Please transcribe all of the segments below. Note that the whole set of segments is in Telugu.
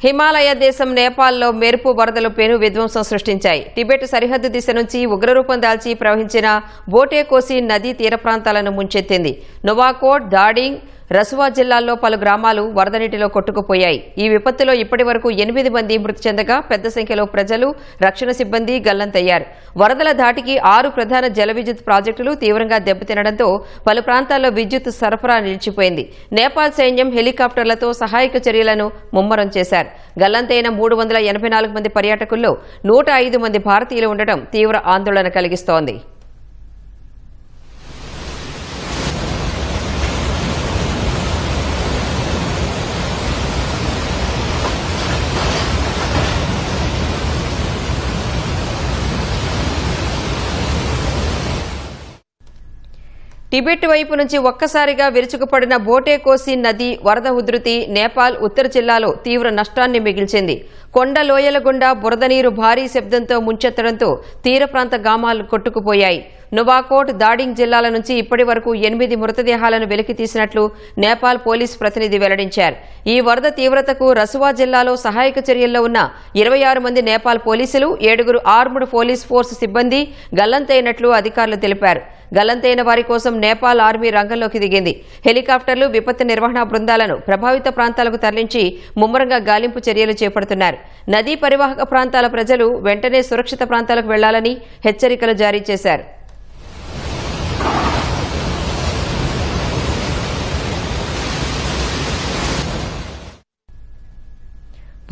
హిమాలయ దేశం నేపాల్లో మెరుపు వరదలు పెను విధ్వంసం సృష్టించాయి. టిబెట్ సరిహద్దు దిశ నుంచి ఉగ్రరూపం దాల్చి ప్రవహించిన బోటే కోసి నదీ తీర ప్రాంతాలను ముంచెత్తింది. నువాకోట్, దాడింగ్, రసువా జిల్లాల్లో పలు గ్రామాలు వరద నీటిలో కొట్టుకుపోయాయి. ఈ విపత్తులో ఇప్పటి వరకు 8 మంది మృతి చెందగా పెద్ద సంఖ్యలో ప్రజలు, రక్షణ సిబ్బంది గల్లంతయ్యారు. వరదల ధాటికి 6 ప్రధాన జల విద్యుత్ ప్రాజెక్టులు తీవ్రంగా దెబ్బతినడంతో పలు ప్రాంతాల్లో విద్యుత్ సరఫరా నిలిచిపోయింది. నేపాల్ సైన్యం హెలికాప్టర్లతో సహాయక చర్యలను ముమ్మరం చేశారు. గల్లంతైన 384 మంది పర్యాటకుల్లో 105 మంది భారతీయులు ఉండటం తీవ్ర ఆందోళన కలిగిస్తోంది. టిబెట్ వైపు నుంచి ఒక్కసారిగా విరుచుకుపడిన బోటే కోసి నది వరద ఉధృతి నేపాల్ ఉత్తర జిల్లాలో తీవ్ర నష్టాన్ని మిగిల్చింది. కొండ లోయల గుండా బురద నీరు భారీ శబ్దంతో ముంచెత్తడంతో తీర ప్రాంత గ్రామాలు కొట్టుకుపోయాయి. నువాకోట్, దాడింగ్ జిల్లాల నుంచి ఇప్పటి వరకు 8 మృతదేహాలను వెలికి తీసినట్లు నేపాల్ పోలీస్ ప్రతినిధి వెల్లడించారు. ఈ వరద తీవ్రతకు రసువా జిల్లాలో సహాయక చర్యల్లో ఉన్న 26 మంది నేపాల్ పోలీసులు, 7 ఆర్మ్డ్ పోలీస్ ఫోర్స్ సిబ్బంది గల్లంతైనట్లు అధికారులు తెలిపారు. గల్లంతైన వారి కోసం నేపాల్ ఆర్మీ రంగంలోకి దిగింది. హెలికాప్టర్లు, విపత్తు నిర్వహణ బృందాలను ప్రభావిత ప్రాంతాలకు తరలించి ముమ్మరంగా గాలింపు చర్యలు చేపడుతున్నారు. నదీ పరివాహక ప్రాంతాల ప్రజలు వెంటనే సురక్షిత ప్రాంతాలకు వెళ్లాలని హెచ్చరికలు జారీ చేశారు.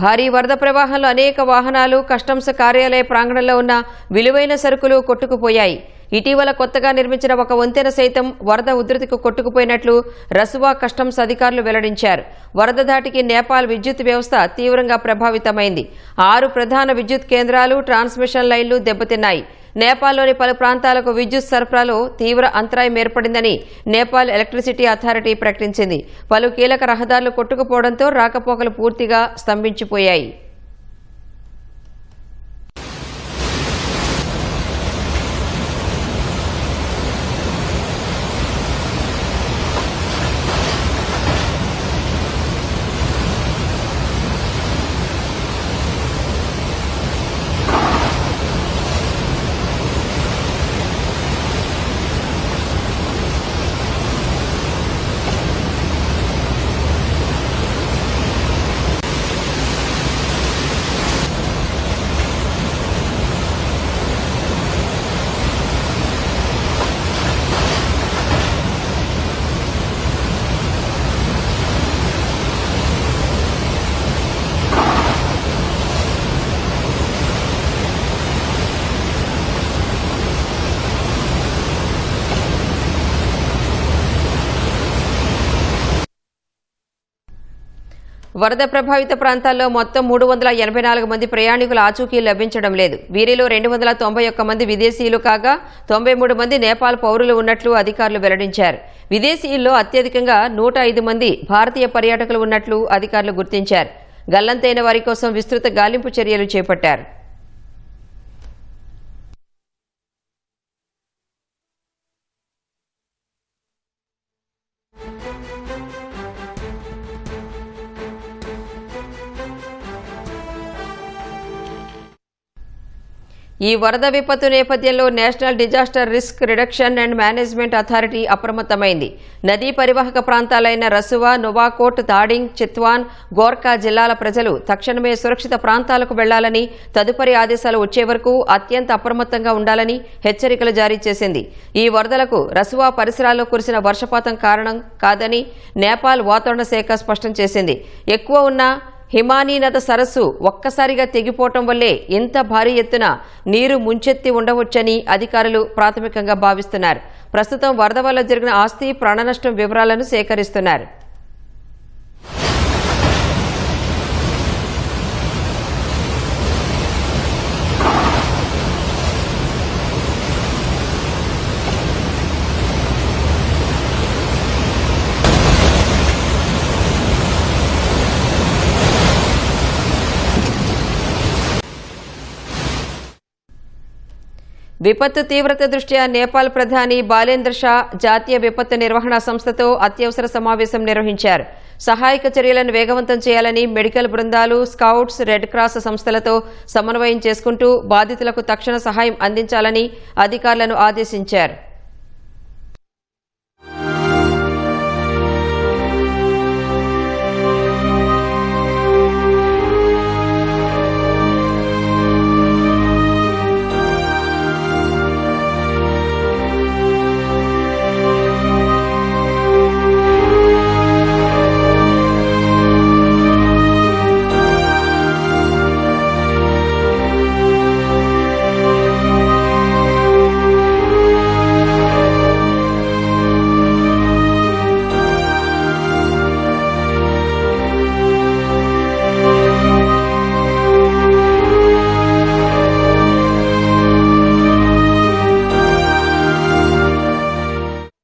భారీ వరద ప్రవాహంలో అనేక వాహనాలు, కస్టమ్స్ కార్యాలయ ప్రాంగణంలో ఉన్న విలువైన సరుకులు కొట్టుకుపోయాయి. ఇటీవల కొత్తగా నిర్మించిన ఒక వంతెన సైతం వరద ఉధృతికి కొట్టుకుపోయినట్లు రసువా కస్టమ్స్ అధికారులు వెల్లడించారు. వరద ధాటికి నేపాల్ విద్యుత్ వ్యవస్థ తీవ్రంగా ప్రభావితమైంది. 6 ప్రధాన విద్యుత్ కేంద్రాలు, ట్రాన్స్మిషన్ లైన్లు దెబ్బతిన్నాయి. నేపాల్లోని పలు ప్రాంతాలకు విద్యుత్ సరఫరాలో తీవ్ర అంతరాయం ఏర్పడిందని నేపాల్ ఎలక్ట్రిసిటీ అథారిటీ ప్రకటించింది. పలు కీలక రహదారులు కొట్టుకుపోవడంతో రాకపోకలు పూర్తిగా స్తంభించిపోయాయి. వరద ప్రభావిత ప్రాంతాల్లో మొత్తం 384 మంది ప్రయాణికుల ఆచూకీ లభించడం లేదు. వీరిలో 291 మంది విదేశీయులు కాగా 93 మంది నేపాల్ పౌరులు ఉన్నట్లు అధికారులు వెల్లడించారు. విదేశీయుల్లో అత్యధికంగా 105 మంది భారతీయ పర్యాటకులు ఉన్నట్లు అధికారులు గుర్తించారు. గల్లంతైన వారి కోసం విస్తృత గాలింపు చర్యలు చేపట్టారు. ఈ వరద విపత్తు నేపథ్యంలో national disaster risk reduction and management authority అప్రమత్తమైంది. నదీ పరివాహక ప్రాంతాలైన రసువా, నువాకోట్, దాడింగ్, చిత్వాన్, గోర్ఖా జిల్లాల ప్రజలు తక్షణమే సురక్షిత ప్రాంతాలకు వెళ్లాలని, తదుపరి ఆదేశాలు వచ్చే వరకు అత్యంత అప్రమత్తంగా ఉండాలని హెచ్చరికలు జారీ చేసింది. ఈ వరదలకు రసువా పరిసరాల్లో కురిసిన వర్షపాతం కారణం కాదని నేపాల్ వాతావరణ శాఖ స్పష్టం చేసింది. ఎక్కువ ఉన్న హిమానీ నద సరస్సు ఒక్కసారిగా తెగిపోవటం వల్లే ఇంత భారీ ఎత్తున నీరు ముంచెత్తి ఉండవచ్చని అధికారులు ప్రాథమికంగా భావిస్తున్నారు. ప్రస్తుతం వరద వల్ల జరిగిన ఆస్తి, ప్రాణనష్టం వివరాలను సేకరిస్తున్నారు. విపత్తు తీవ్రత దృష్ట్యా నేపాల్ ప్రధాని బాలేంద్ర షా జాతీయ విపత్తు నిర్వహణ సంస్థతో అత్యవసర సమావేశం నిర్వహించారు. సహాయక చర్యలను వేగవంతం చేయాలని మెడికల్ బృందాలు, స్కౌట్స్, రెడ్ క్రాస్ సంస్థలతో సమన్వయం చేసుకుంటూ బాధితులకు తక్షణ సహాయం అందించాలని అధికారులను ఆదేశించారు.